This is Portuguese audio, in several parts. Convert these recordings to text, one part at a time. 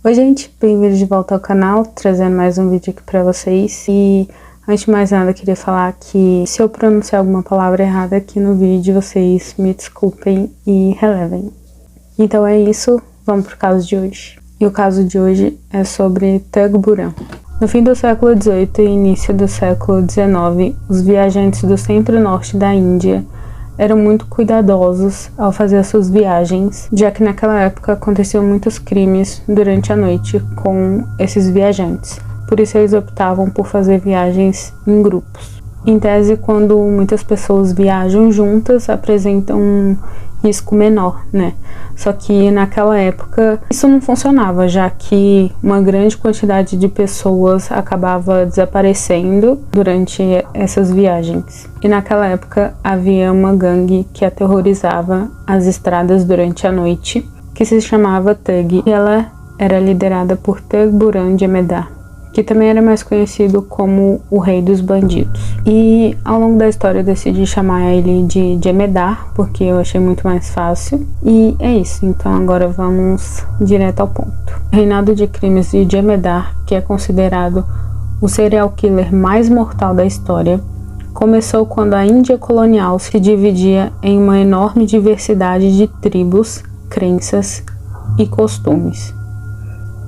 Oi gente, bem-vindos de volta ao canal, trazendo mais um vídeo aqui pra vocês. E antes de mais nada, eu queria falar que se eu pronunciar alguma palavra errada aqui no vídeo, vocês me desculpem e relevem. Então é isso, vamos pro caso de hoje. E o caso de hoje é sobre Thug Burhan. No fim do século XVIII e início do século XIX, os viajantes do centro-norte da Índia eram muito cuidadosos ao fazer suas viagens, já que naquela época aconteciam muitos crimes durante a noite com esses viajantes. Por isso eles optavam por fazer viagens em grupos. Em tese, quando muitas pessoas viajam juntas, apresentam um risco menor, né? Só que naquela época isso não funcionava, já que uma grande quantidade de pessoas acabava desaparecendo durante essas viagens. E naquela época havia uma gangue que aterrorizava as estradas durante a noite, que se chamava Thug, e ela era liderada por Thug Burhan Jemedar, que também era mais conhecido como o Rei dos Bandidos. E ao longo da história eu decidi chamar ele de Jemedar, porque eu achei muito mais fácil. E é isso, então agora vamos direto ao ponto. O reinado de crimes de Jemedar, que é considerado o serial killer mais mortal da história, começou quando a Índia colonial se dividia em uma enorme diversidade de tribos, crenças e costumes,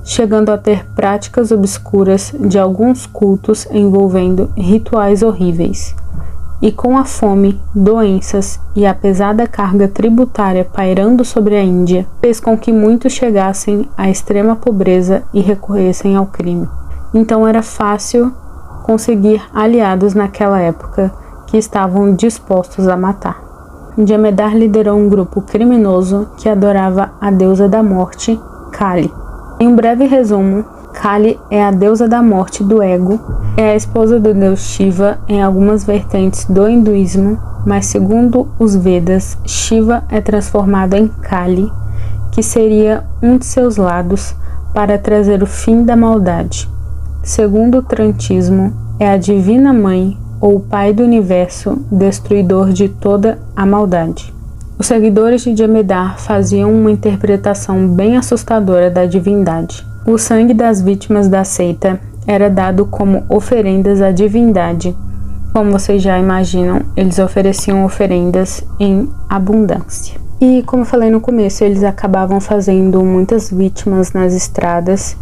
chegando a ter práticas obscuras de alguns cultos envolvendo rituais horríveis. E com a fome, doenças e a pesada carga tributária pairando sobre a Índia, fez com que muitos chegassem à extrema pobreza e recorressem ao crime. Então era fácil conseguir aliados naquela época que estavam dispostos a matar. Jemedar liderou um grupo criminoso que adorava a deusa da morte, Kali. Em um breve resumo, Kali é a deusa da morte do ego, é a esposa do deus Shiva em algumas vertentes do hinduísmo, mas segundo os Vedas, Shiva é transformado em Kali, que seria um de seus lados para trazer o fim da maldade. Segundo o Trantismo, é a divina mãe ou o pai do universo, destruidor de toda a maldade. Os seguidores de Jemedar faziam uma interpretação bem assustadora da divindade. O sangue das vítimas da seita era dado como oferendas à divindade. Como vocês já imaginam, eles ofereciam oferendas em abundância. E como eu falei no começo, eles acabavam fazendo muitas vítimas nas estradas,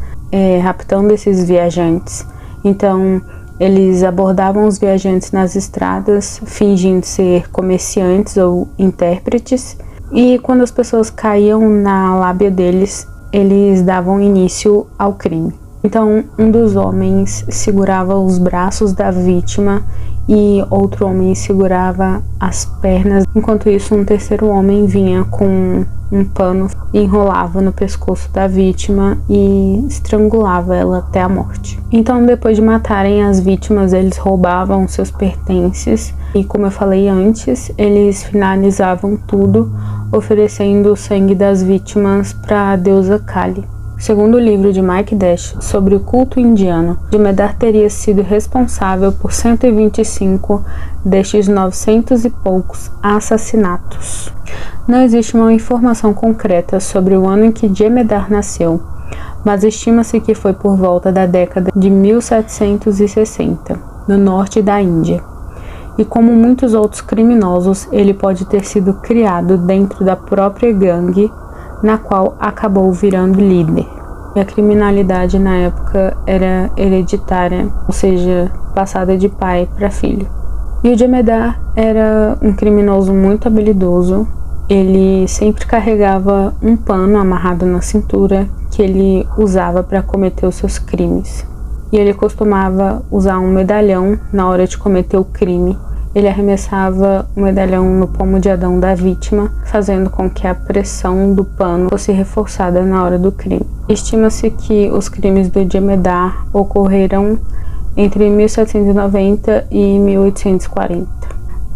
raptando esses viajantes. Então, eles abordavam os viajantes nas estradas, fingindo ser comerciantes ou intérpretes, e quando as pessoas caíam na lábia deles, eles davam início ao crime. Então, um dos homens segurava os braços da vítima e outro homem segurava as pernas. Enquanto isso, um terceiro homem vinha com um pano e enrolava no pescoço da vítima e estrangulava ela até a morte. Então, depois de matarem as vítimas, eles roubavam seus pertences e, como eu falei antes, eles finalizavam tudo oferecendo o sangue das vítimas para a deusa Kali. Segundo o livro de Mike Dash sobre o culto indiano, Jemedar teria sido responsável por 125 destes 900 e poucos assassinatos. Não existe uma informação concreta sobre o ano em que Jemedar nasceu, mas estima-se que foi por volta da década de 1760, no norte da Índia. E como muitos outros criminosos, ele pode ter sido criado dentro da própria gangue, na qual acabou virando líder. E a criminalidade na época era hereditária, ou seja, passada de pai para filho. E o Jemedar era um criminoso muito habilidoso. Ele sempre carregava um pano amarrado na cintura que ele usava para cometer os seus crimes. E ele costumava usar um medalhão na hora de cometer o crime. Ele arremessava o medalhão no pomo de Adão da vítima, fazendo com que a pressão do pano fosse reforçada na hora do crime. Estima-se que os crimes do Jemedar ocorreram entre 1790 e 1840.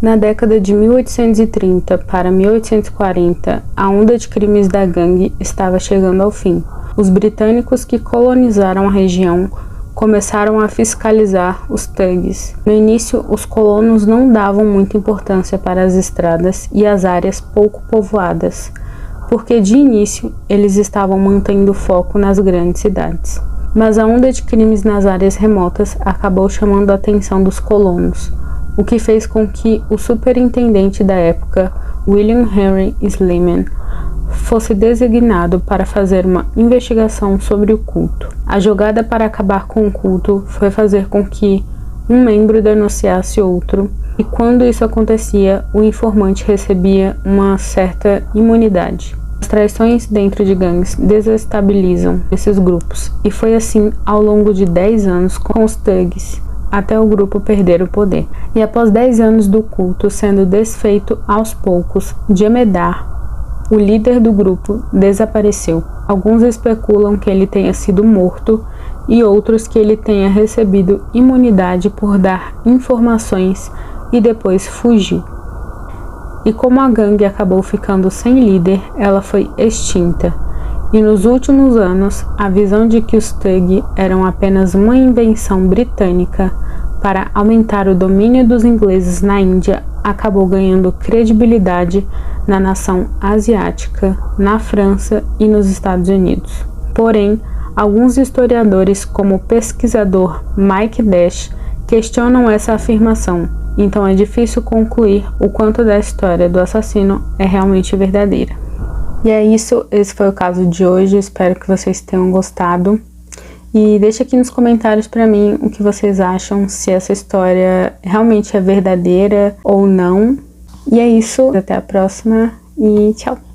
Na década de 1830 para 1840, a onda de crimes da gangue estava chegando ao fim. Os britânicos que colonizaram a região começaram a fiscalizar os thugs. No início, os colonos não davam muita importância para as estradas e as áreas pouco povoadas, porque de início eles estavam mantendo foco nas grandes cidades. Mas a onda de crimes nas áreas remotas acabou chamando a atenção dos colonos, o que fez com que o superintendente da época, William Henry Sleeman, fosse designado para fazer uma investigação sobre o culto. A jogada para acabar com o culto foi fazer com que um membro denunciasse outro, e quando isso acontecia, o informante recebia uma certa imunidade. As traições dentro de gangues desestabilizam esses grupos, e foi assim ao longo de 10 anos com os thugs, até o grupo perder o poder. E após 10 anos do culto sendo desfeito aos poucos, Jemedar, o líder do grupo, desapareceu. Alguns especulam que ele tenha sido morto e outros que ele tenha recebido imunidade por dar informações e depois fugir. E como a gangue acabou ficando sem líder, ela foi extinta. E nos últimos anos, a visão de que os thugs eram apenas uma invenção britânica para aumentar o domínio dos ingleses na Índia acabou ganhando credibilidade na nação asiática, na França e nos Estados Unidos. Porém, alguns historiadores, como o pesquisador Mike Dash, questionam essa afirmação, então é difícil concluir o quanto da história do assassino é realmente verdadeira. E é isso, esse foi o caso de hoje, espero que vocês tenham gostado. E deixa aqui nos comentários para mim o que vocês acham, se essa história realmente é verdadeira ou não. E é isso, até a próxima e tchau!